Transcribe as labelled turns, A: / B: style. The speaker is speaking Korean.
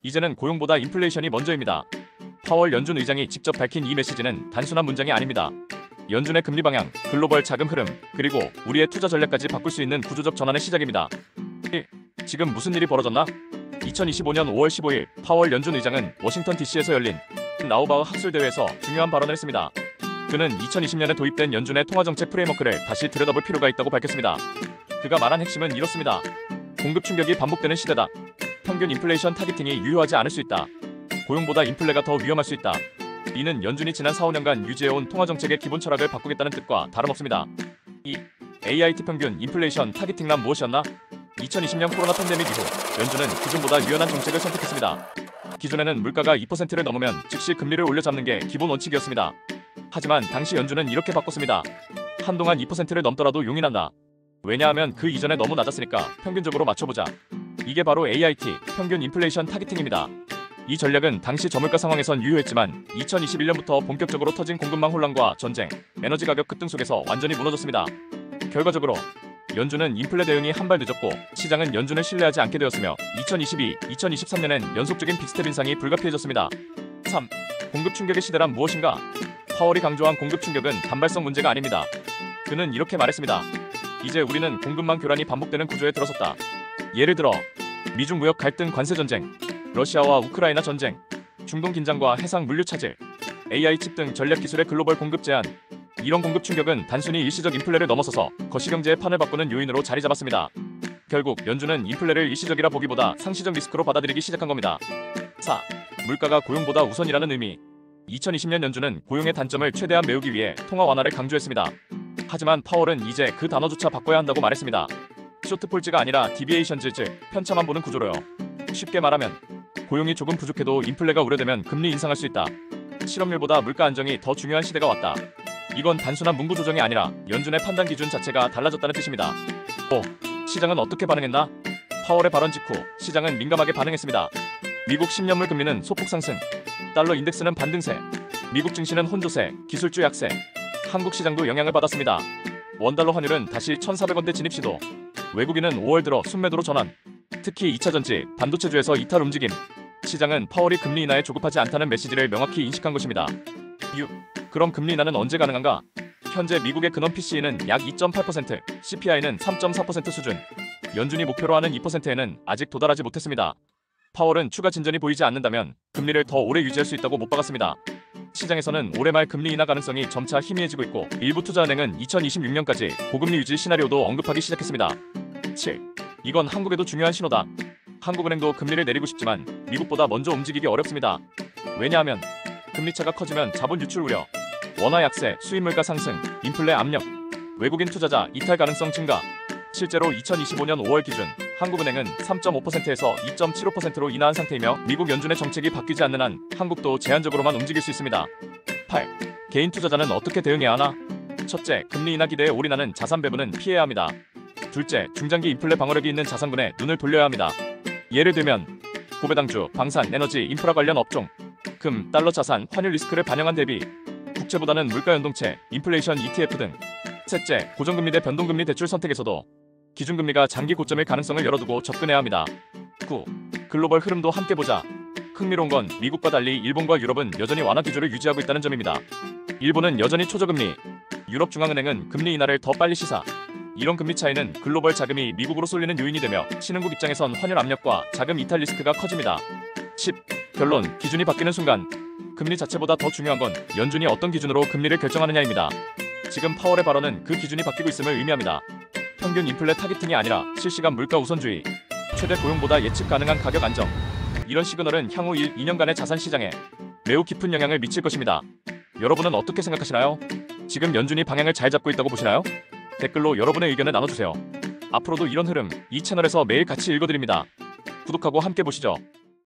A: 이제는 고용보다 인플레이션이 먼저입니다. 파월 연준 의장이 직접 밝힌 이 메시지는 단순한 문장이 아닙니다. 연준의 금리 방향, 글로벌 자금 흐름, 그리고 우리의 투자 전략까지 바꿀 수 있는 구조적 전환의 시작입니다. 지금 무슨 일이 벌어졌나? 2025년 5월 15일 파월 연준 의장은 워싱턴 DC에서 열린 라우바흐 학술대회에서 중요한 발언을 했습니다. 그는 2020년에 도입된 연준의 통화정책 프레임워크를 다시 들여다볼 필요가 있다고 밝혔습니다. 그가 말한 핵심은 이렇습니다. 공급 충격이 반복되는 시대다. 평균 인플레이션 타겟팅이 유효하지 않을 수 있다. 고용보다 인플레가 더 위험할 수 있다. 이는 연준이 지난 4, 5년간 유지해온 통화정책의 기본 철학을 바꾸겠다는 뜻과 다름없습니다. 이 AIT 평균 인플레이션 타겟팅란 무엇이었나? 2020년 코로나 팬데믹 이후 연준은 기존보다 유연한 정책을 선택했습니다. 기존에는 물가가 2%를 넘으면 즉시 금리를 올려잡는 게 기본 원칙이었습니다. 하지만 당시 연준은 이렇게 바꿨습니다. 한동안 2%를 넘더라도 용인한다. 왜냐하면 그 이전에 너무 낮았으니까 평균적으로 맞춰보자. 이게 바로 AIT, 평균 인플레이션 타겟팅입니다. 이 전략은 당시 저물가 상황에선 유효했지만 2021년부터 본격적으로 터진 공급망 혼란과 전쟁, 에너지 가격 급등 속에서 완전히 무너졌습니다. 결과적으로 연준은 인플레 대응이 한 발 늦었고 시장은 연준을 신뢰하지 않게 되었으며 2022, 2023년엔 연속적인 빅스텝 인상이 불가피해졌습니다. 3. 공급 충격의 시대란 무엇인가? 파월이 강조한 공급 충격은 단발성 문제가 아닙니다. 그는 이렇게 말했습니다. 이제 우리는 공급망 교란이 반복되는 구조에 들어섰다. 예를 들어 미중 무역 갈등 관세 전쟁, 러시아와 우크라이나 전쟁, 중동 긴장과 해상 물류 차질, AI 칩 등 전략 기술의 글로벌 공급 제한. 이런 공급 충격은 단순히 일시적 인플레를 넘어서서 거시경제의 판을 바꾸는 요인으로 자리 잡았습니다. 결국 연준은 인플레를 일시적이라 보기보다 상시적 리스크로 받아들이기 시작한 겁니다. 4. 물가가 고용보다 우선이라는 의미. 2020년 연준은 고용의 단점을 최대한 메우기 위해 통화 완화를 강조했습니다. 하지만 파월은 이제 그 단어조차 바꿔야 한다고 말했습니다. 쇼트폴즈가 아니라 디비에이션즈, 즉 편차만 보는 구조로요. 쉽게 말하면 고용이 조금 부족해도 인플레가 우려되면 금리 인상할 수 있다. 실업률보다 물가 안정이 더 중요한 시대가 왔다. 이건 단순한 문구 조정이 아니라 연준의 판단 기준 자체가 달라졌다는 뜻입니다. 5. 시장은 어떻게 반응했나? 파월의 발언 직후 시장은 민감하게 반응했습니다. 미국 10년물 금리는 소폭 상승, 달러 인덱스는 반등세, 미국 증시는 혼조세, 기술주 약세, 한국 시장도 영향을 받았습니다. 원달러 환율은 다시 1,400원대 진입 시도, 외국인은 5월 들어 순매도로 전환, 특히 2차 전지, 반도체주에서 이탈 움직임. 시장은 파월이 금리 인하에 조급하지 않다는 메시지를 명확히 인식한 것입니다. 6. 그럼 금리 인하는 언제 가능한가? 현재 미국의 근원 PCE는 약 2.8%, CPI는 3.4% 수준. 연준이 목표로 하는 2%에는 아직 도달하지 못했습니다. 파월은 추가 진전이 보이지 않는다면 금리를 더 오래 유지할 수 있다고 못 박았습니다. 시장에서는 올해 말 금리 인하 가능성이 점차 희미해지고 있고 일부 투자은행은 2026년까지 고금리 유지 시나리오도 언급하기 시작했습니다. 7. 이건 한국에도 중요한 신호다. 한국은행도 금리를 내리고 싶지만 미국보다 먼저 움직이기 어렵습니다. 왜냐하면 금리차가 커지면 자본 유출 우려, 원화 약세, 수입물가 상승, 인플레 압력, 외국인 투자자 이탈 가능성 증가. 실제로 2025년 5월 기준 한국은행은 3.5%에서 2.75%로 인하한 상태이며 미국 연준의 정책이 바뀌지 않는 한 한국도 제한적으로만 움직일 수 있습니다. 8. 개인 투자자는 어떻게 대응해야 하나? 첫째, 금리 인하 기대에 올인하는 자산 배분은 피해야 합니다. 둘째, 중장기 인플레 방어력이 있는 자산군에 눈을 돌려야 합니다. 예를 들면 고배당주, 방산, 에너지, 인프라 관련 업종, 금, 달러 자산, 환율 리스크를 반영한 대비, 국채보다는 물가 연동채, 인플레이션 ETF 등. 셋째, 고정금리 대 변동금리 대출 선택에서도 기준금리가 장기 고점일 가능성을 열어두고 접근해야 합니다. 9. 글로벌 흐름도 함께 보자. 흥미로운 건 미국과 달리 일본과 유럽은 여전히 완화 기조를 유지하고 있다는 점입니다. 일본은 여전히 초저금리, 유럽중앙은행은 금리 인하를 더 빨리 시사. 이런 금리 차이는 글로벌 자금이 미국으로 쏠리는 요인이 되며 신흥국 입장에선 환율 압력과 자금 이탈 리스크가 커집니다. 10. 결론, 기준이 바뀌는 순간 금리 자체보다 더 중요한 건 연준이 어떤 기준으로 금리를 결정하느냐입니다. 지금 파월의 발언은 그 기준이 바뀌고 있음을 의미합니다. 평균 인플레 타겟팅이 아니라 실시간 물가 우선주의, 최대 고용보다 예측 가능한 가격 안정. 이런 시그널은 향후 1, 2년간의 자산 시장에 매우 깊은 영향을 미칠 것입니다. 여러분은 어떻게 생각하시나요? 지금 연준이 방향을 잘 잡고 있다고 보시나요? 댓글로 여러분의 의견을 나눠주세요. 앞으로도 이런 흐름 이 채널에서 매일 같이 읽어드립니다. 구독하고 함께 보시죠.